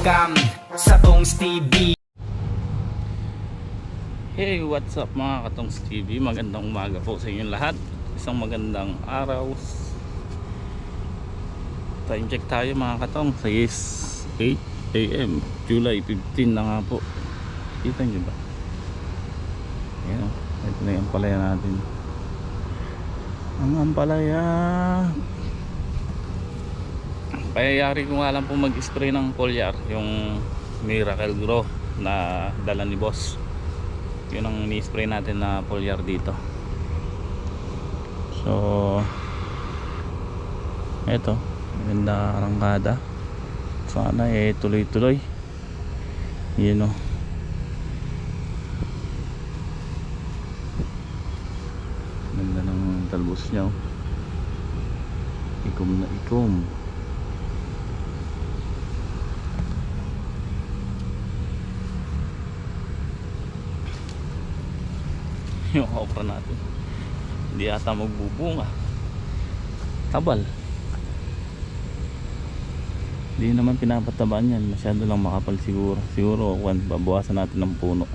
Welcome sa Tongs TV. Hey, what's up mga Katongs TV? Magandang umaga po sa inyong lahat. Isang magandang araw. Time check tayo mga Katong. Sa 8 AM, July 15 na nga po. Kita nyo ba? Ayan, ito na yung ampalaya natin. Ang ampalaya. Payayari ko nga lang po mag-spray ng foliar, yung Miracle Grow na dala ni boss. Yun ang ni-spray natin na foliar dito. So eto, maganda arangkada. Sana tuloy-tuloy. Yun o. Ganda ng talbos niya o. Ikom na ikom. Yung okra natin hindi ata magbubunga, tabal. Hindi naman pinapatabaan yan, masyado lang makapal siguro. Siguro babawasan natin ng puno.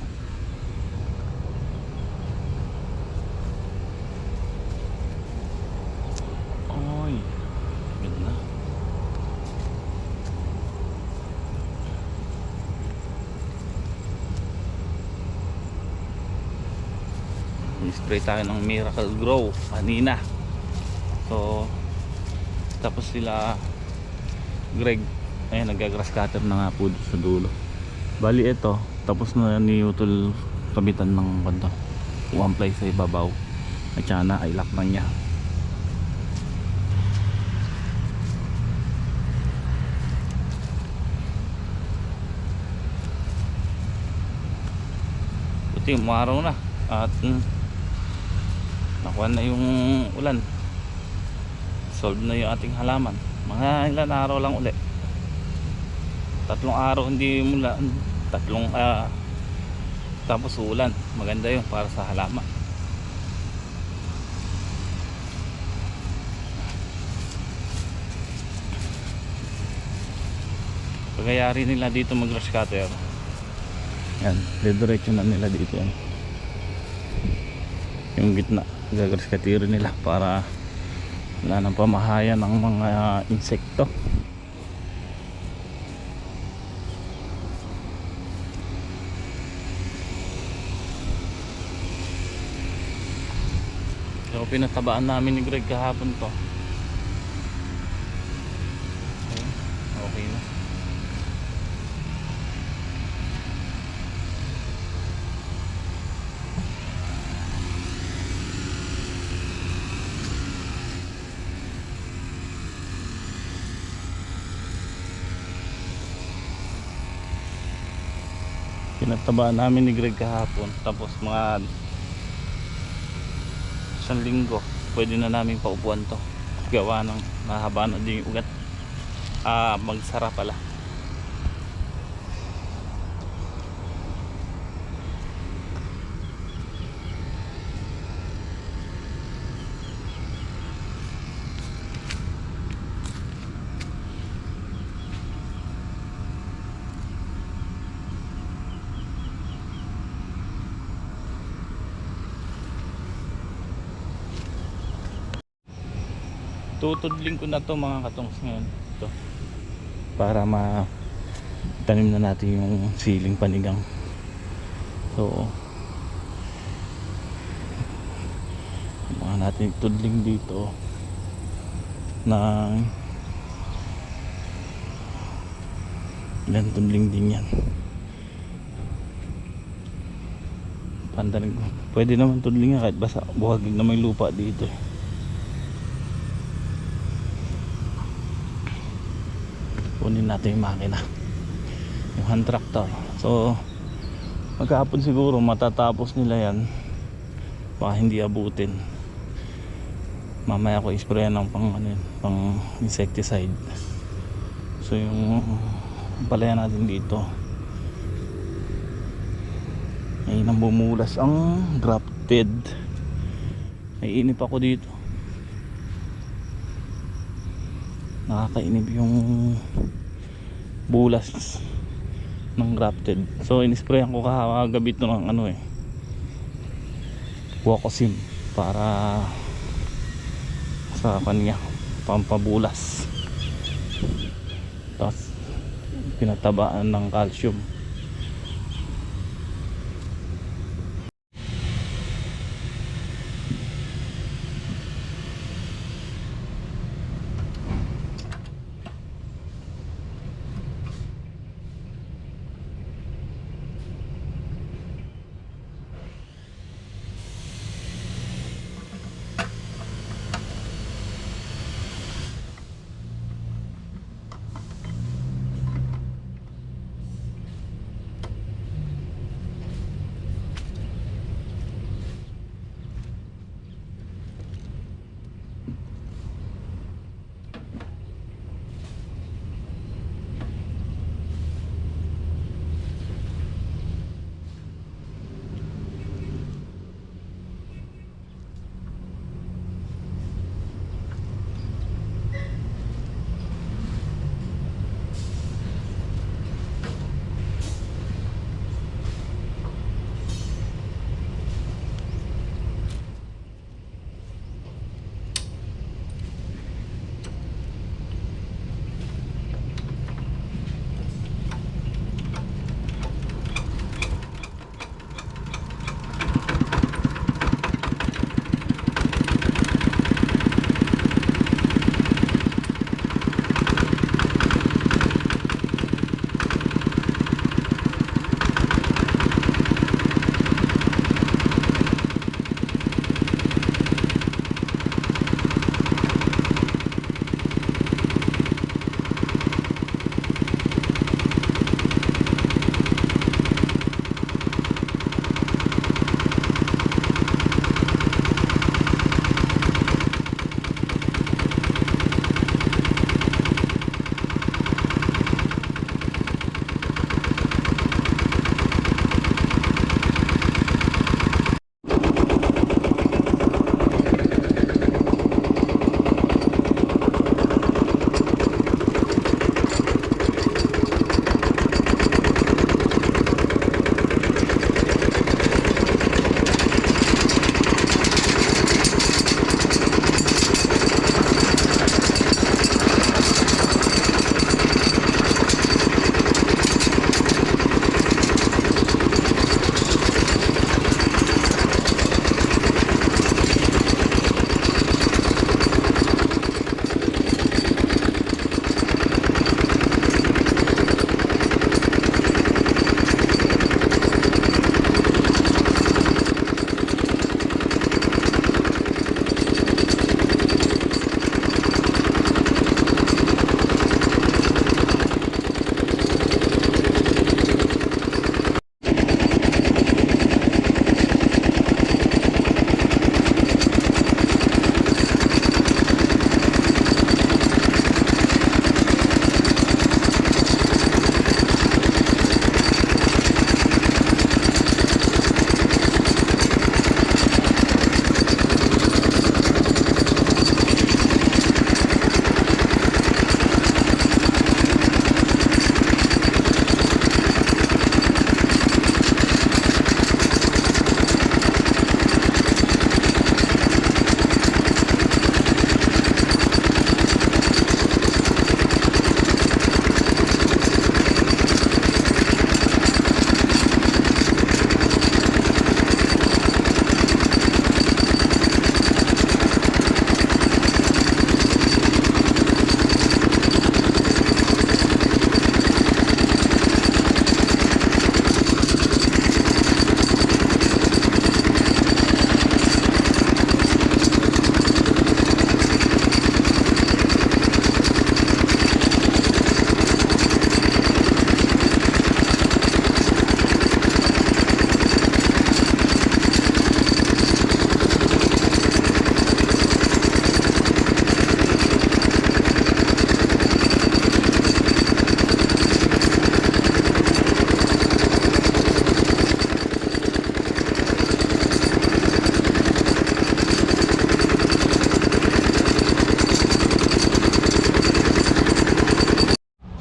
Oy, ganda. I-spray tayo ng Miracle Grow kanina. So tapos sila Greg, ayun, nagagrass cutter na nga po sa dulo. Bali ito, tapos na ni Utol kabitan ng kanto, one ply sa ibabaw at saka na ay lock na niya. Buti umaraw na at nakuha na yung ulan, solve na yung ating halaman. Mga ilan araw lang uli, 3 araw hindi mula, tapos ulan. Maganda yun para sa halaman. Pagkayari nila dito mag grass cutter yan, didiretso na nila dito yan. Yung gitna gagrass cutter nila para wala nang pamahayan ng mga insekto. So pinatabaan namin ni Greg kahapon to. Okay na. Pinatabaan namin ni Greg kahapon, tapos mga 1 linggo pwede na namin paupuan to. Gawa ng mahaba na din yung ugat. Magsara pala. Tutudling ko na to mga Katongs ngayon ito, para tanim na natin yung siling panigang. So mga natin tudling dito na ilan tudling din yan. Pandaling ko, pwede naman tudling nga kahit basa, buhagig na may lupa dito. Kunin natin yung makina, yung hand tractor. So magkahapon siguro matatapos nila yan, baka hindi abutin. Mamaya ko isprayan ng pang insecticide. So yung palaya natin dito ay nang bumulas ang grafted. Ay inip ako dito, nakakainip yung bulas ng grafted. So in-sprayan ko kagabi ito ng ano Wokosim para sa kanya pampabulas, tapos pinatabaan ng calcium.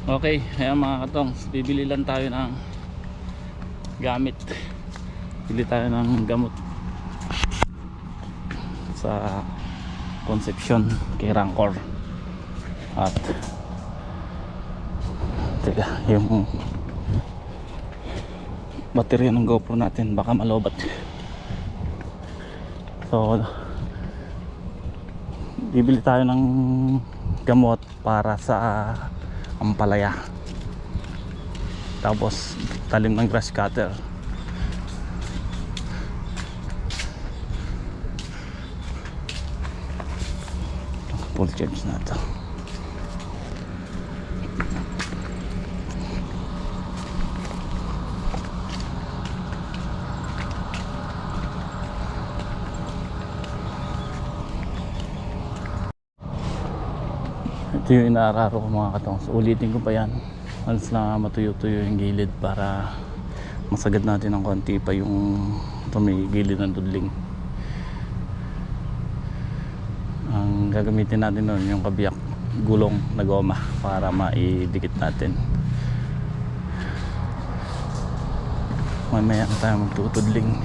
Okay, ayan mga katong, bibili lang tayo ng gamit. Bili tayo ng gamot sa Concepcion kay Rancor. At teka, yung baterya ng GoPro natin baka malobat. So bibili tayo ng gamot para sa ampalaya, tapos talim ng grass cutter. Full charge na ito. Ito yung inaararo ko mga katong. So, ulitin ko pa yan once na matuyo-tuyo yung gilid para masagad natin ng konti pa yung ito may gilid ng dudling. Ang gagamitin natin nun yung kabiyak gulong na goma para maidikit natin. Mamaya tayo magtutudling.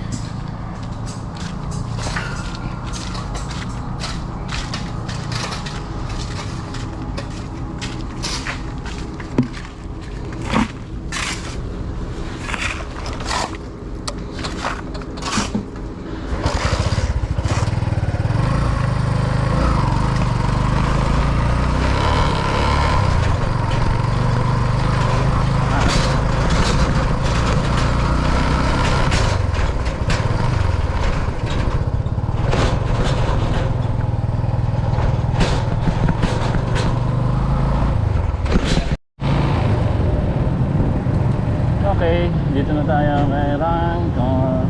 Okay, dito na tayo kay Rancor.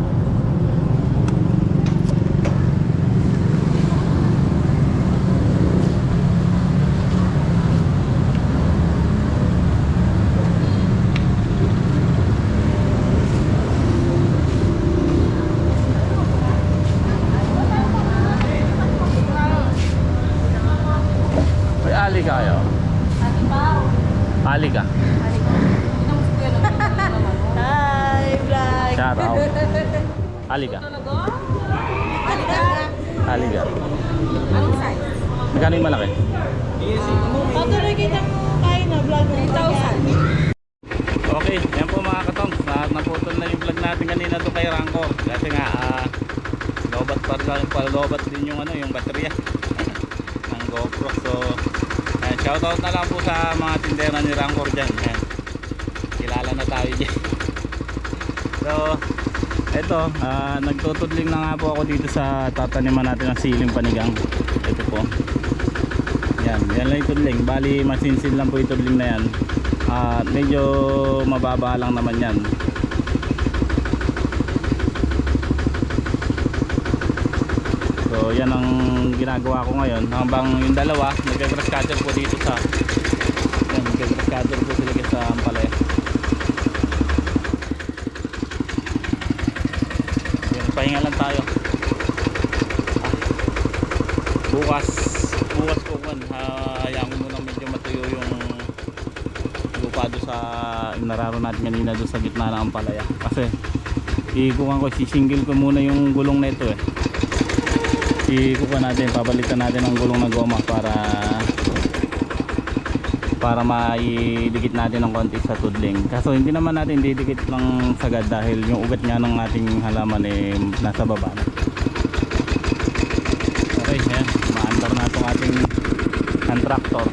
May ali kayo? Ali ka? Hi, vlog. Shout out. Aliga. Aliga. Anong size? Magkano yung malaki? Patuloy kita mo kain na vlog mo. 3,000. Okay, yan po mga katong. Naputol na yung vlog natin kanina to kay Rancor. Kasi nga, lobat din yung, yung baterya ng GoPro. So, shout out na lang po sa mga tindera ni Rancor dyan. Ayan. Kilala na tayo dyan. So, eto, nagtutudling na nga po ako dito sa tataniman natin ng siling panigang. Ito po. Yan lang itudling. Bali, masinsin lang po itudling na yan. Medyo mababa lang naman yan. So, yan ang ginagawa ko ngayon. Habang yung dalawa, nag-grass cutter po dito sa nag-grass cutter po sila sa ampalaya. Pahinga lang tayo. Bukas po man, hayaan ko muna medyo matuyo yung lupa doon sa nararo natin kanina doon sa gitna ng ampalaya. Kasi ikukuhan ko, sisingle ko muna yung gulong na ito ikukuhan natin, papalitan natin ang gulong na goma para maidikit natin ng konti sa tudling. Kaso hindi naman natin didikit ng sagad dahil yung ugat nga ng ating halaman nasa baba na. Okay, yan. Maandar na itong ating hand tractor.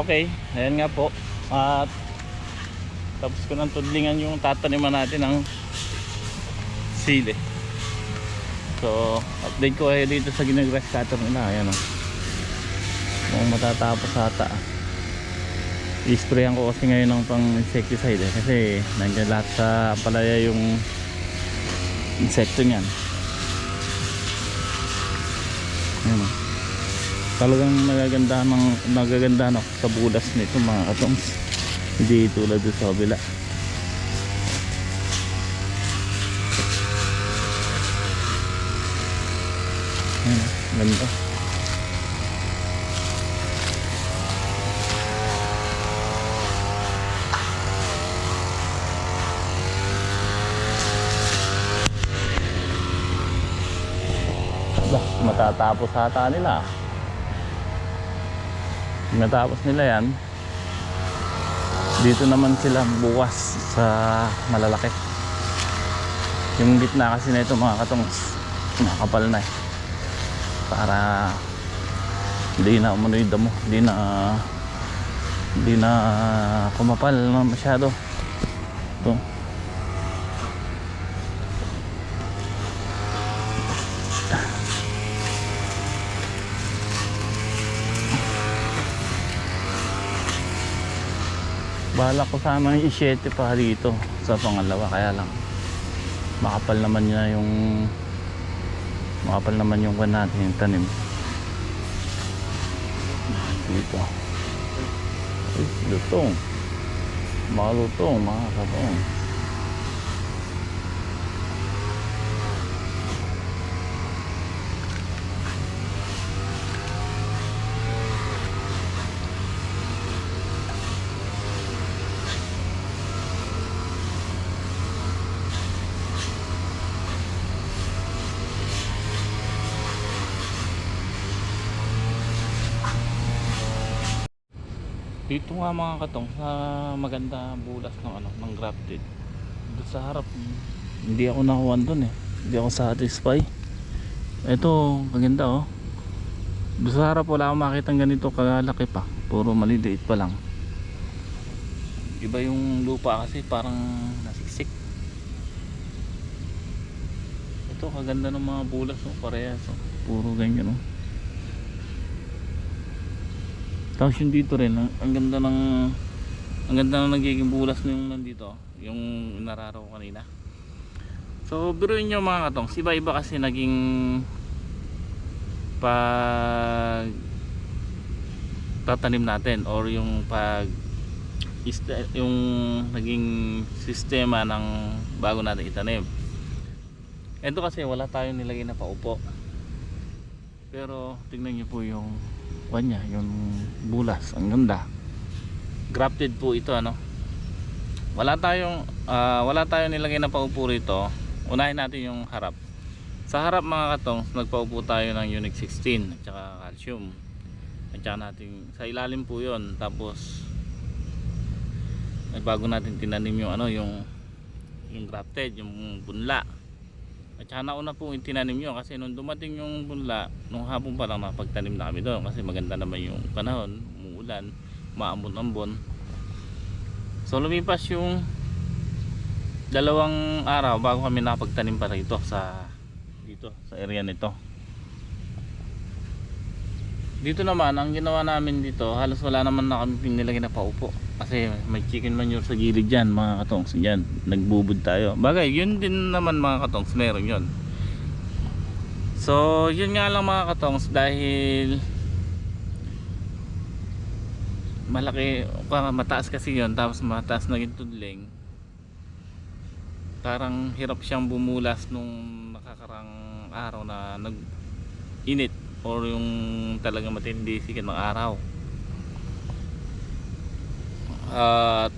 Okay, ayan nga po. At tapos ko nang tudlingan yung tataniman natin ng sili. So update ko kayo dito sa ginagrass cutter nila. Ayan o, mukhang matatapos ata. I-sprayan ko kasi ngayon ng pang insecticide kasi nandiyan lahat sa palaya yung insekto niyan. Ayan o, talagang nagagandahan ako sa bulas nito mga katongs, hindi tulad doon sa kabila. Ayan, ganda. Matatapos ata nila. Matapos nila yan, dito naman sila bukas sa malalaki. Yung gitna kasi na ito mga katongs, nakapal na para hindi na umano'y damo, hindi na kumapal na masyado. Ito balak ko sana i-7 pa dito sa pangalawa, kaya lang makapal naman yung kan natin yung tanim dito. Ay, lutong, malutong mga kapong. Dito nga mga katong sa maganda bulas ng grafted. Doon sa harap hindi ako nakuha doon hindi ako satisfy. Ito maganda oh. Doon sa harap wala akong makitang ganito kalaki pa, puro maliliit pa lang. Iba yung lupa kasi parang nasiksik. Ito kaganda ng mga bulas parehas puro ganyan Tapos yung dito rin, ang ganda ng nagiging bulas yung nandito, yung nararaw kanina. So biruin nyo mga katong, iba-iba kasi naging pag tatanim natin or yung yung naging sistema ng bago natin itanim. Ito kasi wala tayong nilagay na paupo, pero tingnan nyo po yung kanya, yung bulas, ang ganda. Grafted po ito wala tayong nilagay na paupo rito. Unahin natin yung harap. Sa harap mga katong, nagpaupo tayo ng Unique 16 at saka calcium at saka natin sa ilalim po yon. Tapos bago natin tinanim yung yung grafted, yung punla. At saka nauna po yung tinanim nyo kasi nung dumating yung punla, nung hapon pa lang napagtanim na kami doon kasi maganda naman yung panahon, umuulan, maambon-ambon. So lumipas yung 2 araw bago kami napagtanim pa rito sa area nito. Dito naman ang ginawa namin dito, halos wala naman na kami pinilagay na paupo kasi may chicken manure sa gilid dyan mga katongs. Dyan nagbubud tayo, bagay yun din naman mga katongs, meron yun. So yun nga lang mga katongs, dahil malaki, mataas kasi yun, tapos mataas na yung tudling, parang hirap siyang bumulas nung nakakarang araw na nag-init or yung talaga matindi sikat ng araw. At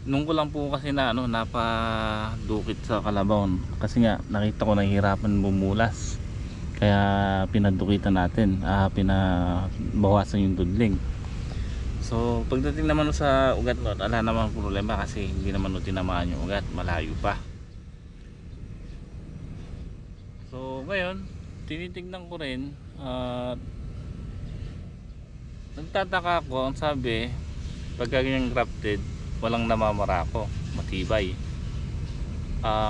nung ko lang po kasi napadukit sa kalabaw kasi nga nakita ko nahihirapan bumulas, kaya pinadukitan natin, pinabawasan yung tudling. So pagdating naman sa ugat wala naman problema kasi hindi naman tinamaan yung ugat, malayo pa. So ngayon tinitignan ko rin nagtataka ako, ang sabi pagka ganyang grafted walang namamarako, matibay.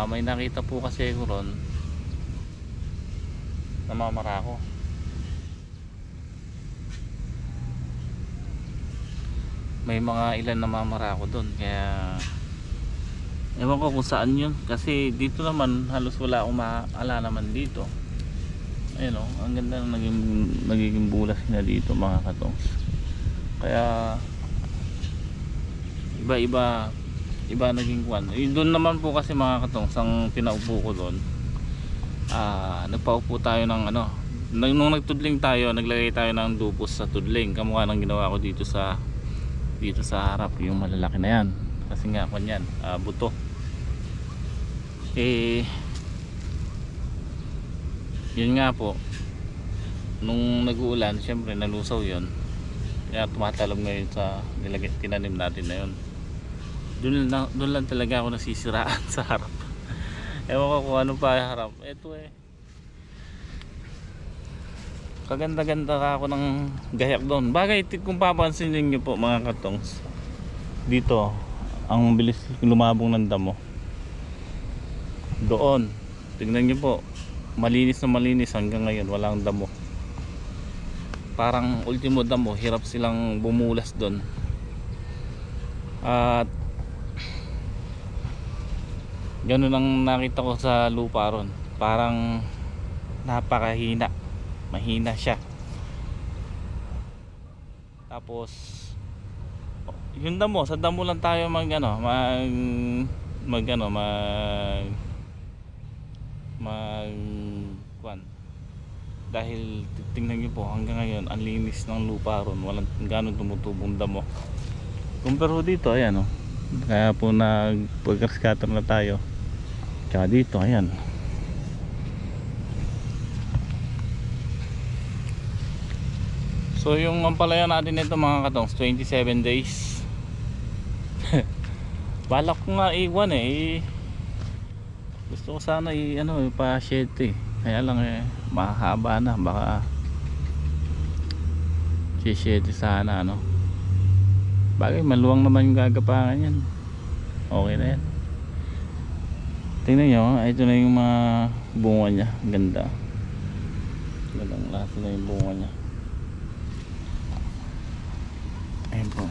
May nakita po kasi ko ron namamarako. May mga ilan namamarako doon, kaya ewan ko kung saan yun, kasi dito naman halos wala akong maala naman dito. Ayun o, ang ganda ng nagiging bulas na dito mga katongs. Kaya iba naging kwan. Doon naman po kasi mga katongs, ang pinaupo ko doon, nagpaupo tayo ng ano, nung nagtudling tayo, naglagay tayo ng dupos sa tudling, kamukha ng ginawa ko dito sa harap, yung malalaki na yan, kasi nga kwan yan, buto. Yun nga po, nung nag-uulan syempre nalusaw yun, kaya tumatalab ngayon sa tinanim natin na yun. Doon lang talaga ako nasisiraan sa harap. Ewan ko kung ano pa harap. Eto kaganda-ganda ka ako ng gayak doon. Bagay, kung papansin niyo po mga katongs, dito ang bilis lumabong ng damo. Doon tingnan niyo po, malinis na malinis hanggang ngayon, walang damo. Parang ultimo damo, hirap silang bumulas doon. At ganun ang nakita ko sa lupa ron, parang napakahina, mahina siya. Tapos yung damo, sa damo lang tayo mag kwan, dahil tingnan nyo po hanggang ngayon ang linis ng lupa ron, walang gano'ng tumutubong damo. Kumpara dito, ayan o, kaya po nagpag-scatter na tayo. Tsaka dito, ayan. So yung ampalaya natin ito mga katongs, 27 days. Balak ko nga iwan gusto ko sana pa-shed kaya lang mahaba na, baka shed sana bagay, maluwang naman yung gagapangan yan, okay na yan. Tingnan nyo, ito na yung mga bunga nya, ganda, gandang lahat na yung bunga nya. Ayan po.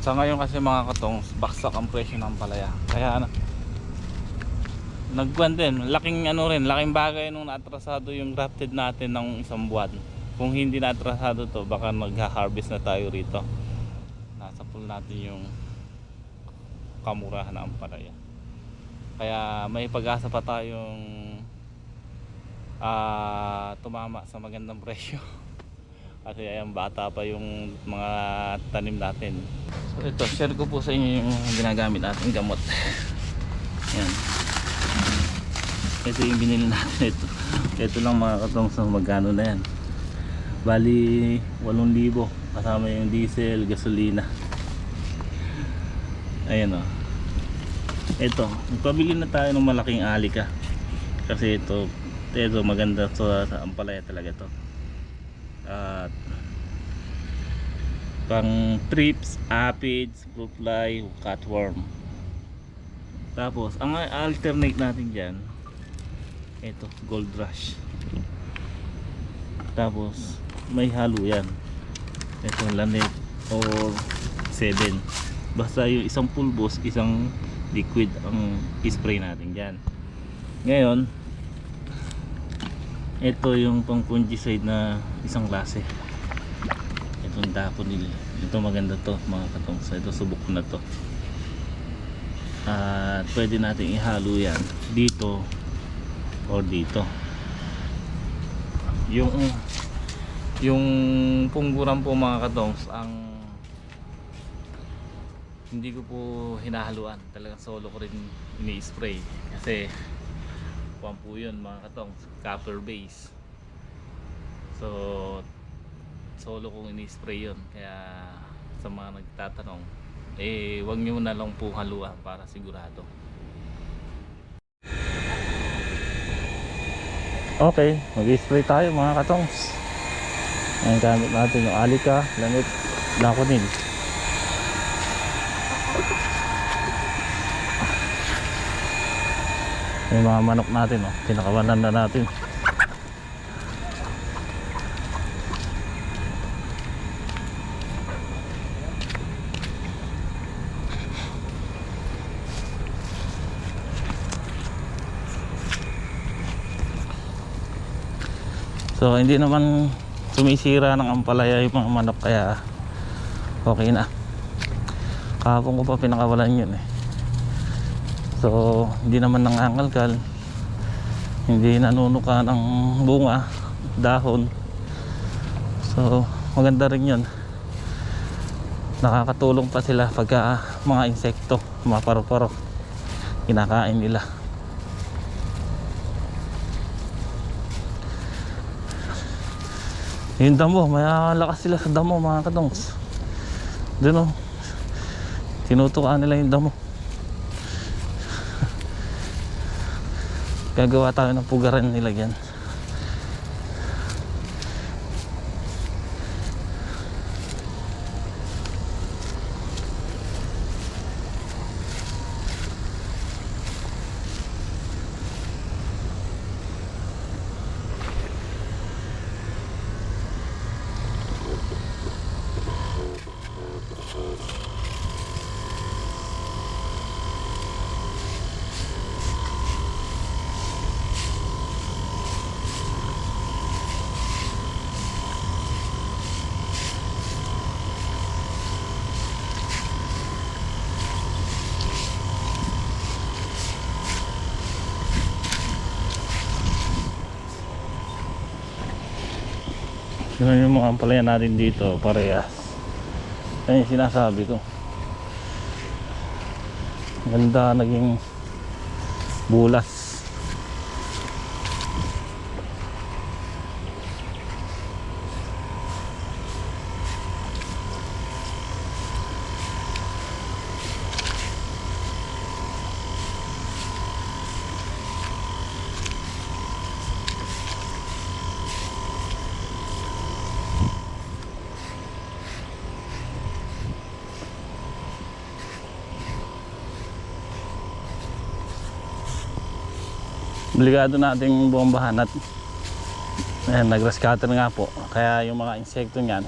Sa ngayon kasi mga katongs, baksak ang presyo ng palaya, kaya nagkuhan din, laking laking bagay nung naatrasado yung grafted natin ng isang buwan. Kung hindi naatrasado to, baka magha-harvest na tayo rito, nasa pool natin yung kamurahan ng palaya. Kaya may pag-asa pa tayong tumama sa magandang presyo. Kasi ayan, bata pa yung mga tanim natin. So ito, share ko po sa inyo yung ginagamit natin gamot. Yan. Ito yung binili natin. Ito lang mga katong, sa magkano na yan. Bali 8,000 kasama yung diesel, gasolina. Ayan o. Ito, magpabili na tayo ng malaking alika. Kasi ito maganda to, sa ampalaya talaga to. At pang trips, aphids, fruit fly, cutworm. Tapos ang alternate natin dyan, ito, gold rush. Tapos may halo yan, ito lanet or 7. Basta yung isang pulbos, isang liquid ang spray natin dyan. Ngayon ito yung pang fungicide na isang klase, itong daponil. Ito maganda to mga katong, so ito subok ko na to. At pwede natin ihalo yan dito or dito. Yung pungguran po mga katongs, ang hindi ko po hinahaluan, talagang solo ko rin ini-spray kasi po yun mga katong, copper base. So solo kong ini-spray yun, kaya sa mga nagtatanong, wag nyo na lang po haluan para sigurado. Okay, mag-spray tayo mga katongs. Ngayon gamit natin yung Alika, Lanit, Daconil. Yung mga manok natin, oh, kinakawanan na natin. So hindi naman sumisira ng ampalaya yung mga manok, kaya okay na. Kahapon ko pa pinakawalan yun eh. So hindi naman nangangalkal, hindi nanunuka ng bunga, dahon. So maganda rin yun. Nakakatulong pa sila pagka mga insekto, mga paru-paro, kinakain nila. Yung damo, may lakas sila sa damo mga katongs. Doon o, tinutukaan nila yung damo. Gagawa tayo ng pugaran nila yan. Yun yung mga ampalaya natin dito, parehas. Yan yung sinasabi ko. Ganda naging bulas. Obligado nating bombahan at nag-grass cutter nga po, kaya yung mga insekto niyan,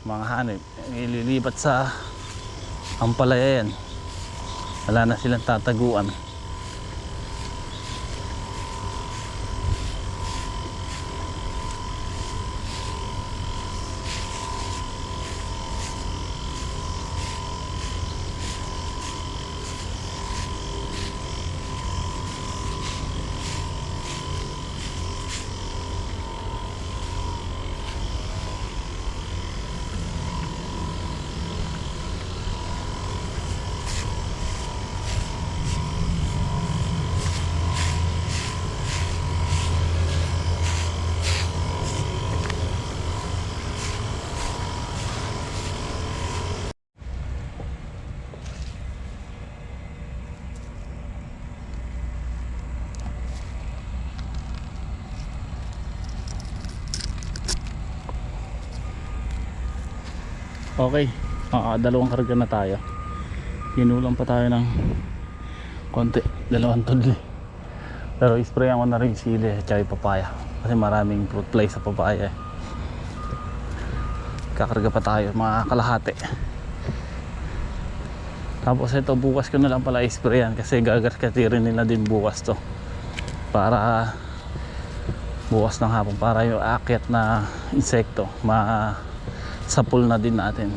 mga hanip, ililipat sa ampalaya yan. Wala na silang tataguan. Okay, dalawang karga na tayo. Ginulang pa tayo ng konti, 2 tudli. Pero isprayan ko na rin sili at yung papaya, kasi maraming fruit fly sa papaya eh. Kakarga pa tayo mga kalahati. Tapos ito, bukas ko na lang pala isprayan, kasi gagarkatirin nila din bukas to, para bukas ng hapon, para yung aakyat na insekto sapul na din natin.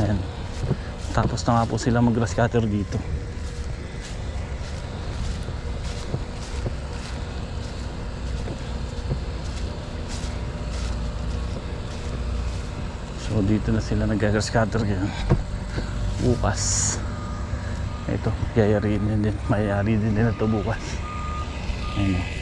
Ayan. Tapos na nga po sila mag-grass cutter dito. So dito na sila nag-grass cutter ngayon. Bukas ito, yayariin din, mayayari din ito bukas. Ayan.